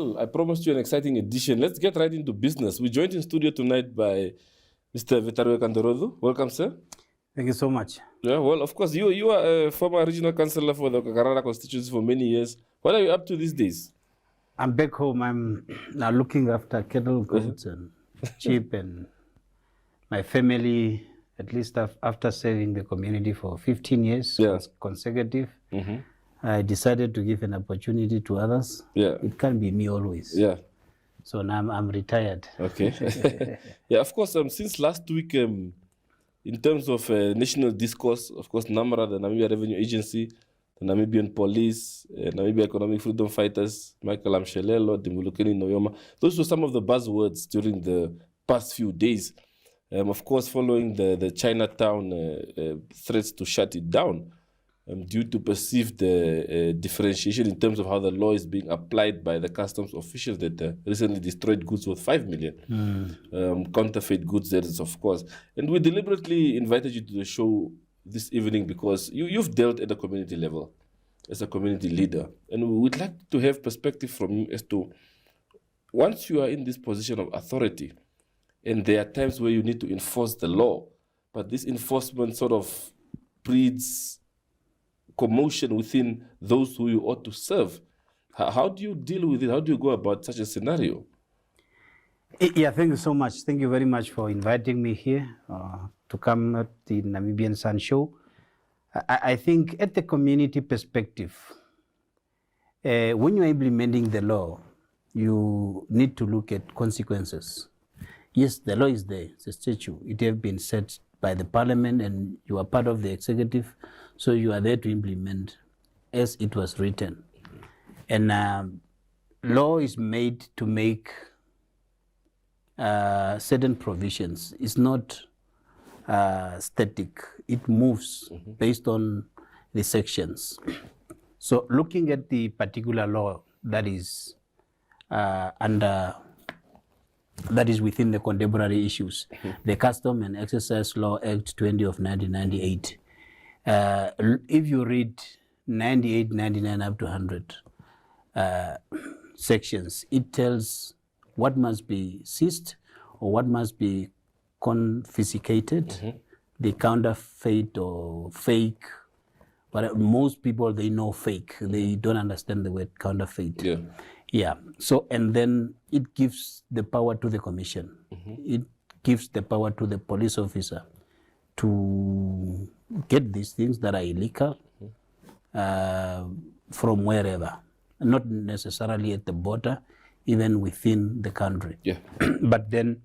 Well, I promised you an exciting edition. Let's get right into business. We're joined in studio tonight by Mr. Vetaruhe Kandorozu. Welcome, sir. Thank you so much. Yeah, well, of course, you are a former regional councillor for the Kakarara constituency for many years. What are you up to these days? I'm back home. I'm now looking after cattle, goats, and sheep, and my family, at least after serving the community for 15 years consecutive. I decided to give an opportunity to others. Yeah. It can't be me always. Yeah. So now I'm retired. Okay. Yeah, of course, since last week, in terms of national discourse, of course, NAMRA, the Namibia Revenue Agency, the Namibian Police, Namibia Economic Freedom Fighters, Michael Amshelelo, Dimulukeni Noyoma, those were some of the buzzwords during the past few days. Of course, following the Chinatown threats to shut it down, due to perceived differentiation in terms of how the law is being applied by the customs officials that recently destroyed goods worth 5 million. Counterfeit goods, that is, of course. And we deliberately invited you to the show this evening because you've dealt at the community level as a community leader. And we would like to have perspective from you as to, once you are in this position of authority, and there are times where you need to enforce the law, but this enforcement sort of breeds commotion within those who you ought to serve. How do you deal with it? How do you go about such a scenario? Yeah, thank you so much. Thank you very much for inviting me here to come at the Namibian Sun Show. I think at the community perspective, when you're implementing the law, you need to look at consequences. Yes, the law is there, it's a statute. It has been set by the parliament and you are part of the executive, so you are there to implement as it was written. And law is made to make certain provisions. It's not static. It moves based on the sections. So looking at the particular law that is within the contemporary issues, the Custom and Excise Law Act 20 of 1998. If you read 98, 99 up to 100 sections, it tells what must be seized or what must be confiscated, the counterfeit or fake. But most people, they know fake. They don't understand the word counterfeit. Yeah. So, and then it gives the power to the commission. It gives the power to the police officer to get these things that are illegal from wherever, not necessarily at the border, even within the country. But then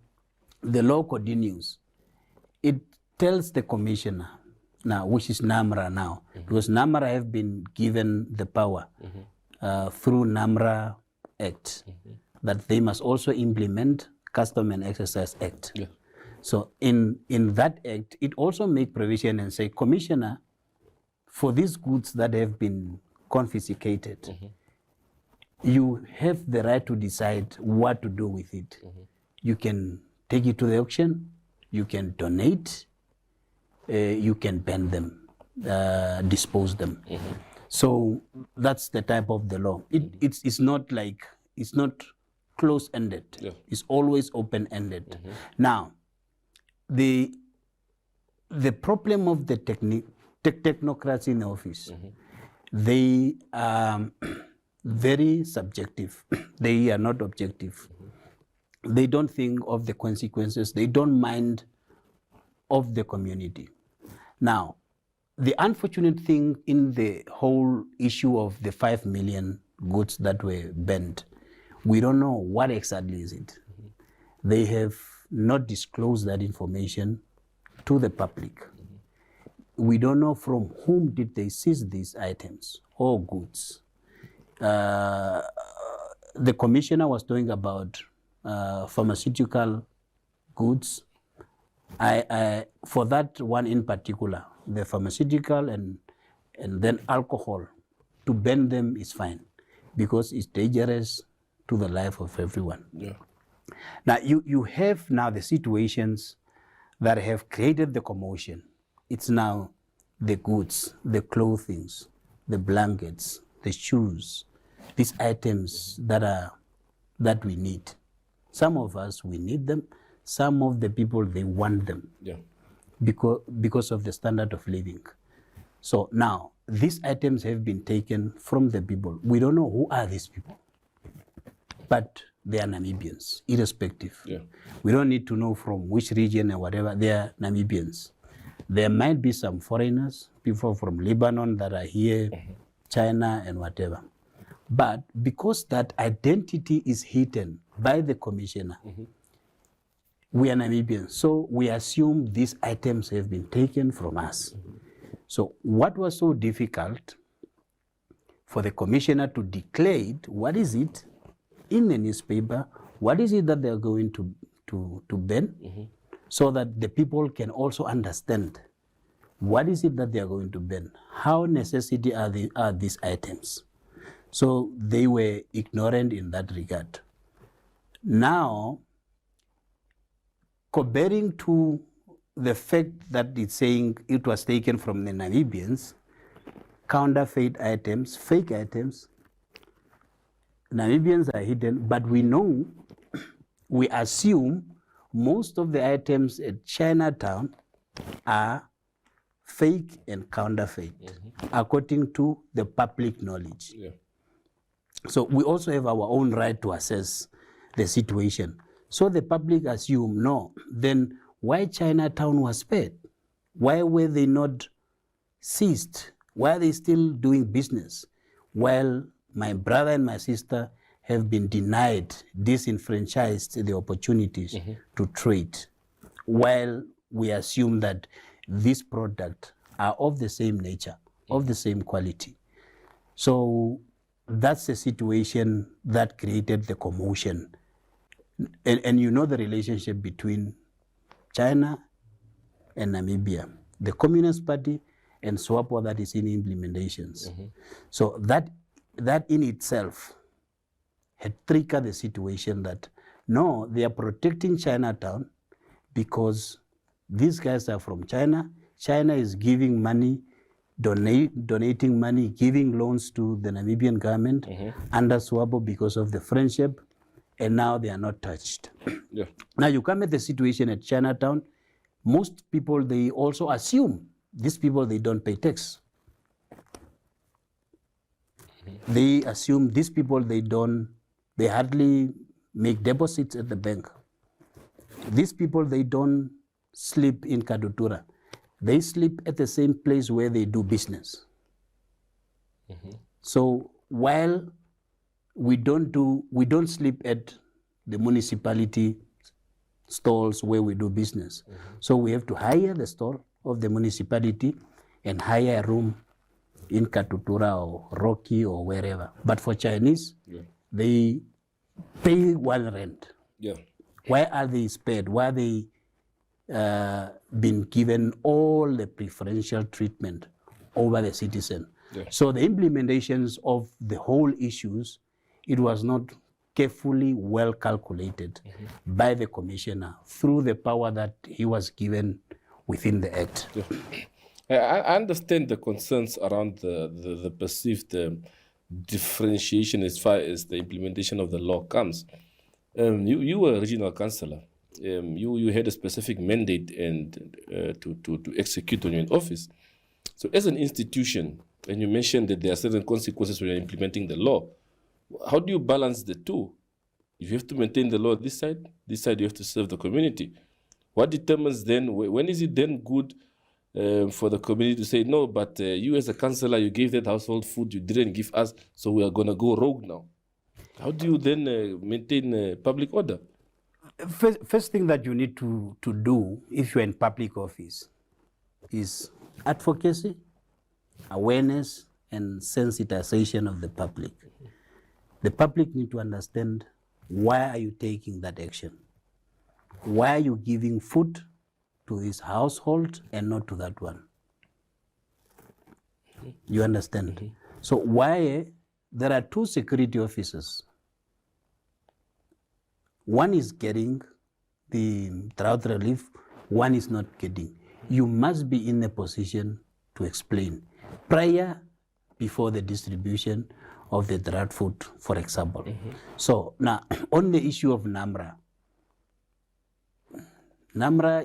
the law continues. It tells the commissioner now, which is NAMRA now, because NAMRA have been given the power through NAMRA Act, that they must also implement Custom and Excise Act. So in that act, it also make provision and say, Commissioner, for these goods that have been confiscated, you have the right to decide what to do with it. You can take it to the auction, you can donate, you can ban them, dispose them. So that's the type of the law. It's not like, it's not close-ended. It's always open-ended. Now, the problem of the technocrats in the office, they are very subjective. They are not objective. They don't think of the consequences. They don't mind of the community. Now, the unfortunate thing in the whole issue of the 5 million goods that were banned, we don't know what exactly is it. They have not disclosed that information to the public. We don't know from whom did they seize these items or goods. The commissioner was talking about pharmaceutical goods. For that one in particular, the pharmaceutical and then alcohol, to ban them is fine because it's dangerous to the life of everyone. Now you have now the situations that have created the commotion. It's now the goods, the clothing, the blankets, the shoes, these items that are that we need. Some of us, we need them. Some of the people, they want them. Yeah. Because of the standard of living. So now, these items have been taken from the people. We don't know who are these people, but they are Namibians, irrespective. Yeah. We don't need to know from which region or whatever, they are Namibians. There might be some foreigners, people from Lebanon that are here, China and whatever. But because that identity is hidden by the commissioner, we are Namibians. So we assume these items have been taken from us. So what was so difficult for the commissioner to declare it, what is it in the newspaper, what is it that they're going to ban, so that the people can also understand what is it that they are going to ban, how necessity are these items. So they were ignorant in that regard. Now, comparing to the fact that it's saying it was taken from the Namibians, counterfeit items, fake items, Namibians are hidden, but we know, we assume most of the items at Chinatown are fake and counterfeit, according to the public knowledge. Yeah. So we also have our own right to assess the situation. So the public assume, no, then why Chinatown was spared? Why were they not seized? Why are they still doing business? While my brother and my sister have been denied, disenfranchised the opportunities to trade, while we assume that these products are of the same nature, of the same quality. So that's the situation that created the commotion. And you know the relationship between China and Namibia, the Communist Party and SWAPO that is in implementations. So that in itself had triggered the situation that, no, they are protecting Chinatown because these guys are from China. China is giving money, donating money, giving loans to the Namibian government under SWAPO because of the friendship, and now they are not touched. Yeah. Now you come at the situation at Chinatown, most people, they also assume these people, they don't pay tax. They assume these people, they hardly make deposits at the bank. These people, they don't sleep in Kadutura. They sleep at the same place where they do business. So while we don't sleep at the municipality stalls where we do business. So we have to hire the stall of the municipality and hire a room in Katutura or Rocky or wherever. But for Chinese, they pay one rent. Yeah. Why are they spared? Why are they been given all the preferential treatment over the citizen? Yeah. So the implementations of the whole issues, it was not carefully well calculated by the commissioner through the power that he was given within the act. Yeah. I understand the concerns around the perceived differentiation as far as the implementation of the law comes. You were a regional councillor. You had a specific mandate and to execute on your office. So as an institution, and you mentioned that there are certain consequences when you're implementing the law, how do you balance the two? If you have to maintain the law this side you have to serve the community. What determines then, when is it then good for the community to say, no, but you as a councillor, you gave that household food, you didn't give us, so we are going to go rogue now? How do you then maintain public order? First thing that you need to do if you're in public office is advocacy, awareness, and sensitization of the public. The public need to understand, why are you taking that action? Why are you giving food to this household and not to that one? You understand? So why there are two security officers. One is getting the drought relief, one is not getting. You must be in a position to explain prior, before the distribution, of the drought food, for example. So now, on the issue of NAMRA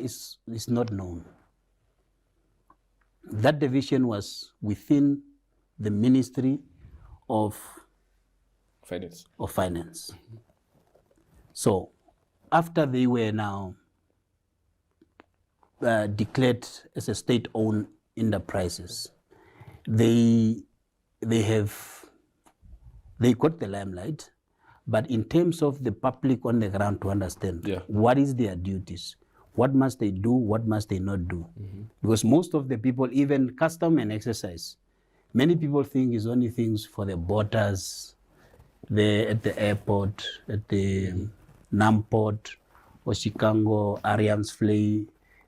is not known. That division was within the Ministry of Finance. So after they were now declared as a state-owned enterprises, they got the limelight, but in terms of the public on the ground to understand what is their duties, what must they do, what must they not do, because most of the people, even custom and exercise, many people think is only things for the borders, at the airport, at the Namport, or Chicago, Arians Flay.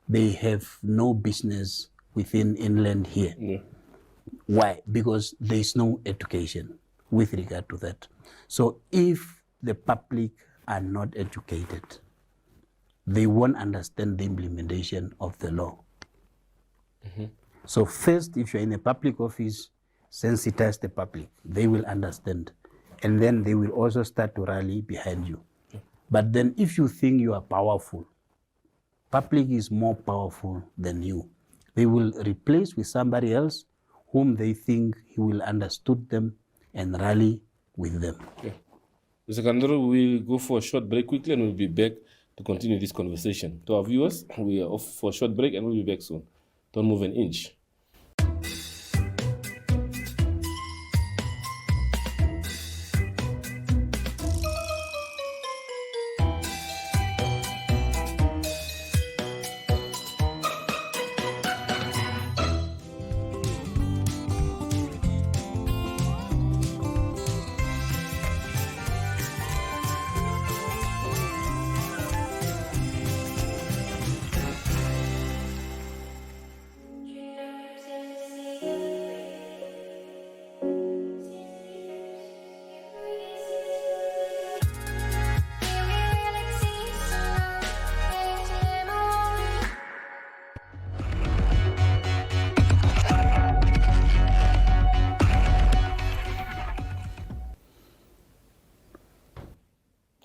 They have no business within inland here. Why? Because there is no education with regard to that. So if the public are not educated, they won't understand the implementation of the law. So first, if you're in a public office, sensitize the public. They will understand. And then they will also start to rally behind you. But then if you think you are powerful, public is more powerful than you. They will replace with somebody else whom they think he will understood them and rally with them. Mr. Kandorozu, we'll go for a short break quickly and we'll be back to continue this conversation. To our viewers, we are off for a short break and we'll be back soon. Don't move an inch.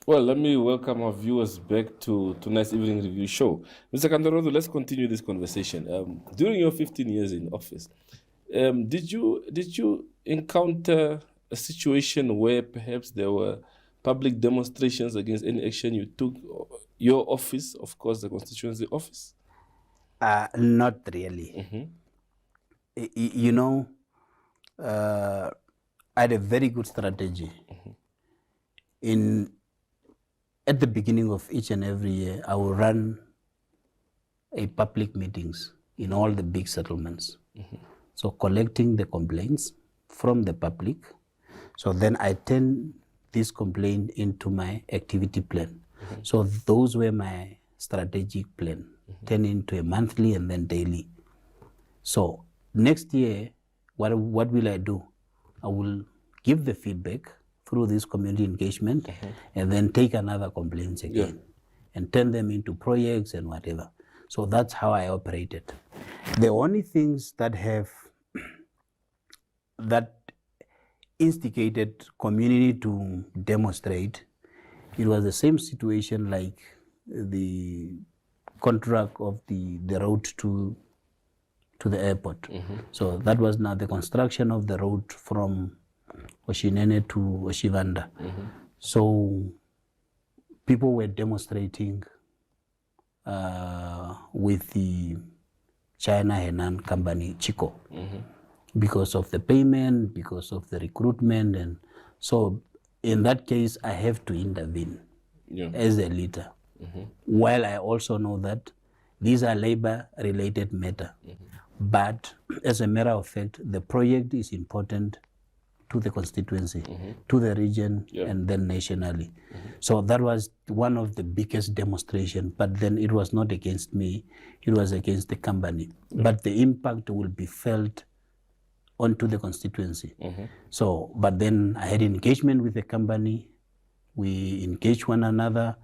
Well, let me welcome our viewers back to tonight's evening review show. Mr. Kandorozu, let's continue this conversation. During your 15 years in office, did you encounter a situation where perhaps there were public demonstrations against any action you took? Your office, of course, the constituency office? Not really. You know, I had a very good strategy. At the beginning of each and every year, I will run a public meetings in all the big settlements. So collecting the complaints from the public. So then I turn this complaint into my activity plan. So those were my strategic plan, turn into a monthly and then daily. So next year, what will I do? I will give the feedback through this community engagement and then take another complaints again and turn them into projects and whatever. So that's how I operated. The only things that instigated community to demonstrate, it was the same situation like the contract of the road to the airport. So that was now the construction of the road from Oshinene to Oshivanda. So people were demonstrating with the China Henan company, Chico, because of the payment, because of the recruitment. And so in that case, I have to intervene as a leader. While I also know that these are labor-related matters. But as a matter of fact, the project is important to the constituency, to the region, and then nationally. So that was one of the biggest demonstrations, but then it was not against me, it was against the company. But the impact will be felt onto the constituency. So, but then I had engagement with the company, we engaged one another,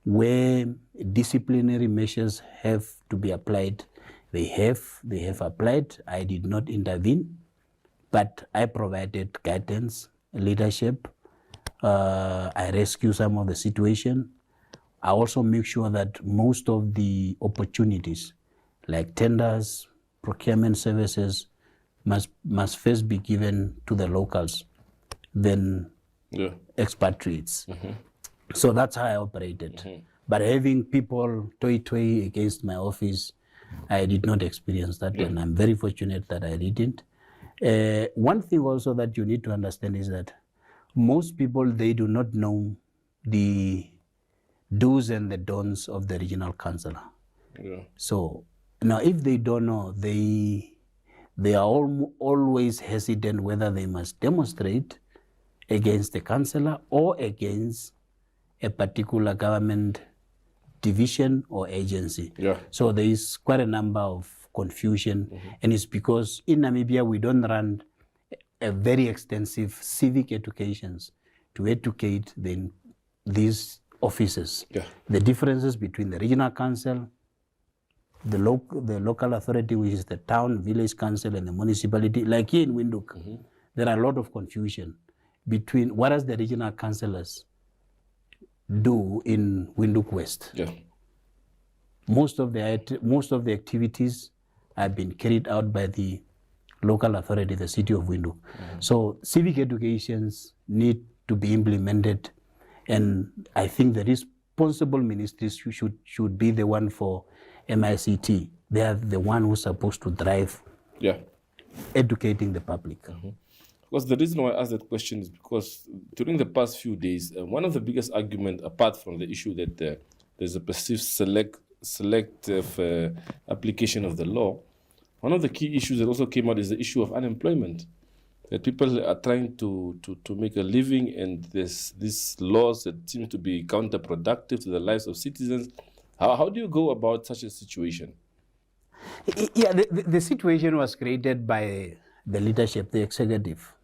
where disciplinary measures have to be applied. They have applied. I did not intervene, but I provided guidance leadership. I rescue some of the situation. I also make sure that most of the opportunities, like tenders, procurement services, must first be given to the locals, then expatriates. So that's how I operated. But having people toy against my office, I did not experience that, and I'm very fortunate that I didn't. One thing also that you need to understand is that most people, they do not know the do's and the don'ts of the regional councillor. So now if they don't know, they are always hesitant whether they must demonstrate against the councillor or against a particular government division or agency. So there is quite a number of confusion, and it's because in Namibia we don't run a very extensive civic educations to educate these officers. The differences between the regional council, the local authority, which is the town, village council, and the municipality. Like here in Windhoek, there are a lot of confusion between what does the regional councillors do in Windhoek West. Most of the activities have been carried out by the local authority, the city of Windhoek. So civic educations need to be implemented, and I think the responsible ministries should be the one for MICT. They are the one who's supposed to drive educating the public. Because the reason why I asked that question is because during the past few days, one of the biggest arguments, apart from the issue that there's a perceived selective application of the law, one of the key issues that also came out is the issue of unemployment. That people are trying to make a living, and there's these laws that seem to be counterproductive to the lives of citizens. How do you go about such a situation? Yeah, the situation was created by the leadership, the executive.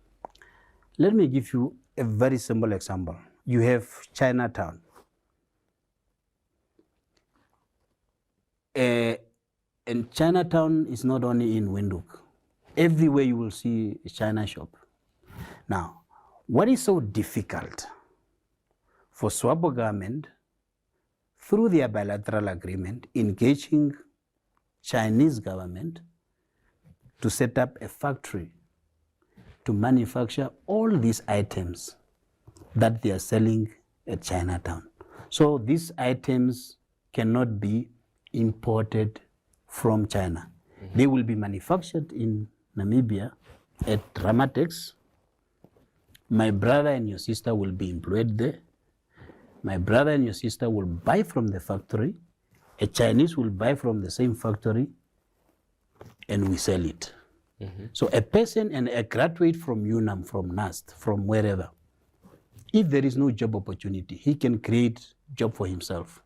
Let me give you a very simple example. You have Chinatown. And Chinatown is not only in Windhoek. Everywhere you will see a China shop. Now, what is so difficult for SWAPO government, through their bilateral agreement, engaging Chinese government to set up a factory to manufacture all these items that they are selling at Chinatown. So these items cannot be imported from China. They will be manufactured in Namibia at Ramatex. My brother and your sister will be employed there. My brother and your sister will buy from the factory. A Chinese will buy from the same factory, and we sell it. So a person and a graduate from UNAM, from NAST, from wherever, if there is no job opportunity, he can create job for himself.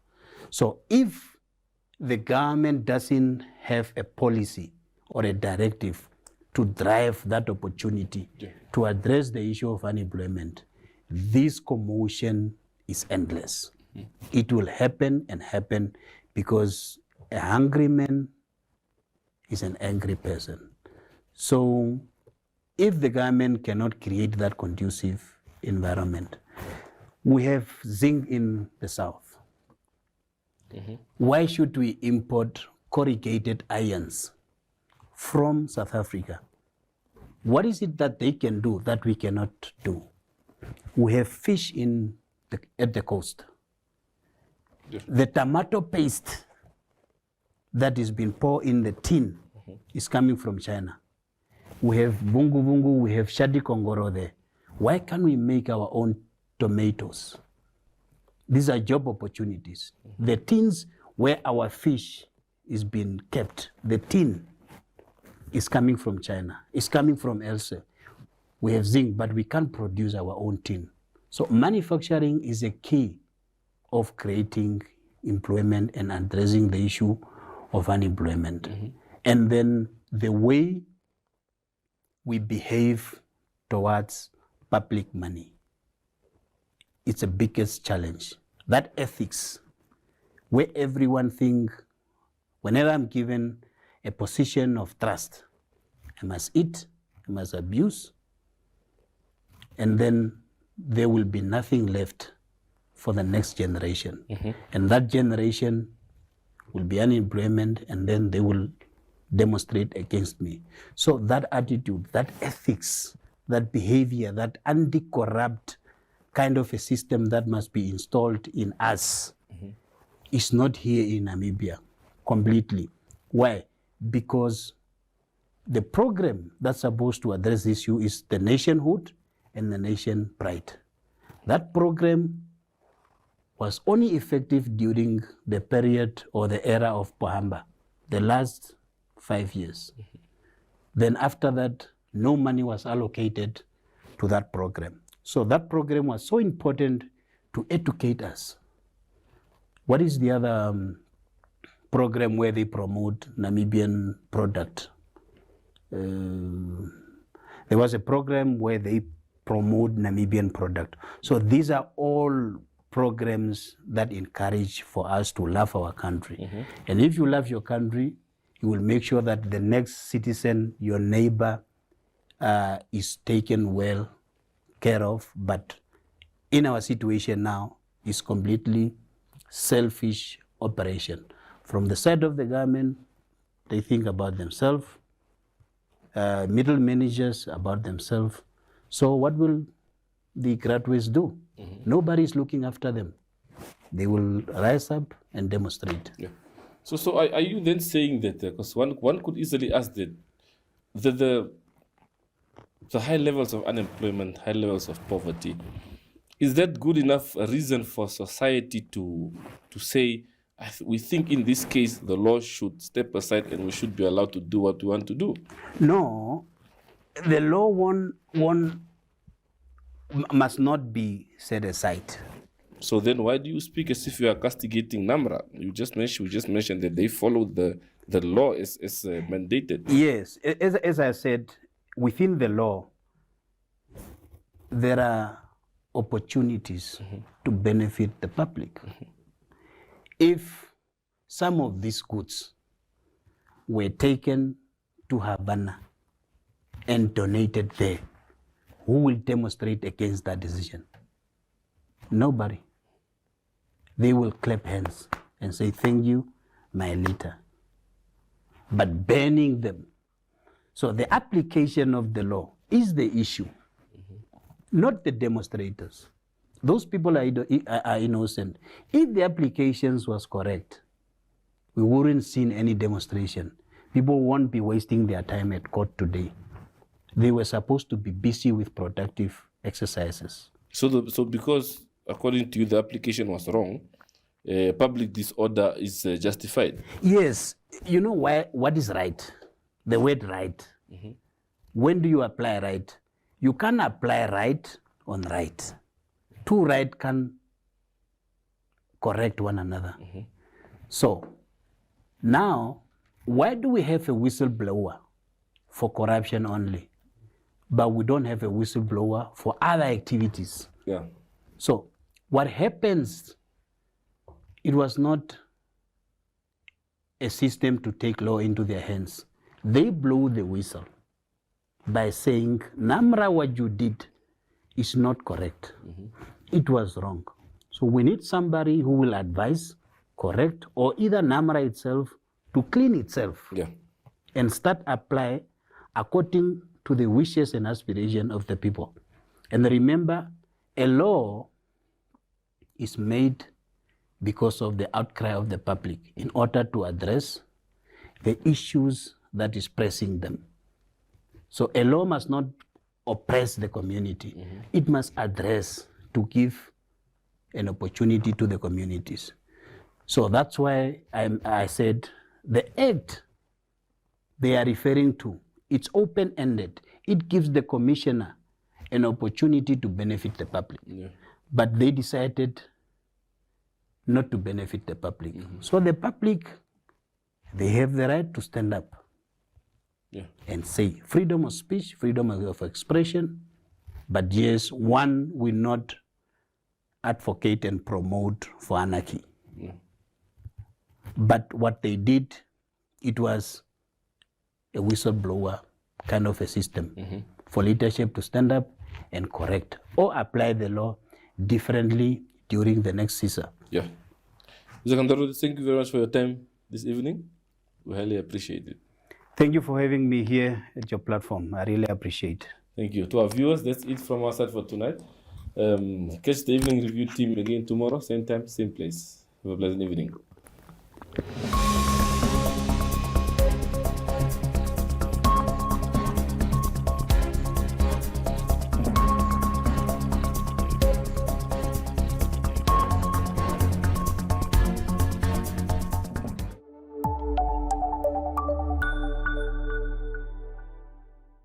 So if the government doesn't have a policy or a directive to drive that opportunity to address the issue of unemployment, this commotion is endless. It will happen and happen because a hungry man is an angry person. So if the government cannot create that conducive environment, we have zinc in the south. Why should we import corrugated irons from South Africa? What is it that they can do that we cannot do? We have fish at the coast. The tomato paste that is being poured in the tin is coming from China. We have bungu bungu, we have shadi kongoro there. Why can't we make our own tomatoes? These are job opportunities. The tins where our fish is being kept, the tin is coming from China. It's coming from elsewhere. We have zinc, but we can't produce our own tin. So manufacturing is a key of creating employment and addressing the issue of unemployment. And then the way we behave towards public money, it's the biggest challenge. That ethics, where everyone thinks, whenever I'm given a position of trust, I must eat, I must abuse, and then there will be nothing left for the next generation. And that generation will be unemployment, and then they will demonstrate against me. So that attitude, that ethics, that behavior, that anti-corrupt kind of a system that must be installed in us is not here in Namibia completely. Why? Because the program that's supposed to address this issue is the nationhood and the nation pride. That program was only effective during the period or the era of Pohamba, the last 5 years. Then after that, no money was allocated to that program. So that program was so important to educate us. What is the other program where they promote Namibian product? There was a program where they promote Namibian product. So these are all programs that encourage for us to love our country. And if you love your country, you will make sure that the next citizen, your neighbor, is taken well care of. But in our situation now, it's completely selfish operation. From the side of the government, they think about themselves, middle managers about themselves. So what will the graduates do? Nobody is looking after them. They will rise up and demonstrate. Yeah. So are you then saying that, because one could easily ask that the high levels of unemployment, high levels of poverty, is that good enough a reason for society to say, we think in this case the law should step aside and we should be allowed to do what we want to do? No, the law must not be set aside. So then why do you speak as if you are castigating Namra? We just mentioned that they follow the law as mandated. Yes, as I said, within the law, there are opportunities to benefit the public. If some of these goods were taken to Havana and donated there, who will demonstrate against that decision? Nobody. They will clap hands and say, thank you, my leader. But banning them. So the application of the law is the issue, not the demonstrators. Those people are innocent. If the applications was correct, we wouldn't seen any demonstration. People won't be wasting their time at court today. They were supposed to be busy with productive exercises. So because, according to you, the application was wrong, public disorder is justified? Yes. You know what is right? The word right. When do you apply right? You can't apply right on right. Two right can correct one another. So now, why do we have a whistleblower for corruption only, but we don't have a whistleblower for other activities? Yeah. So what happens, it was not a system to take law into their hands. They blew the whistle by saying, Namra, what you did is not correct. It was wrong. So we need somebody who will advise, correct, or either Namra itself to clean itself and start apply according to the wishes and aspirations of the people. And remember, a law is made because of the outcry of the public in order to address the issues that is pressing them. So a law must not oppress the community. It must address to give an opportunity to the communities. So that's why I said the act they are referring to, it's open-ended. It gives the commissioner an opportunity to benefit the public. But they decided not to benefit the public. So the public, they have the right to stand up and say freedom of speech, freedom of expression, but yes, one will not advocate and promote for anarchy. But what they did, it was a whistleblower kind of a system for leadership to stand up and correct or apply the law differently during the next CISA. Yeah. Mr. Kandorozu, thank you very much for your time this evening. We highly appreciate it. Thank you for having me here at your platform. I really appreciate it. Thank you. To our viewers, that's it from our side for tonight. Catch the evening review team again tomorrow, same time, same place. Have a pleasant evening.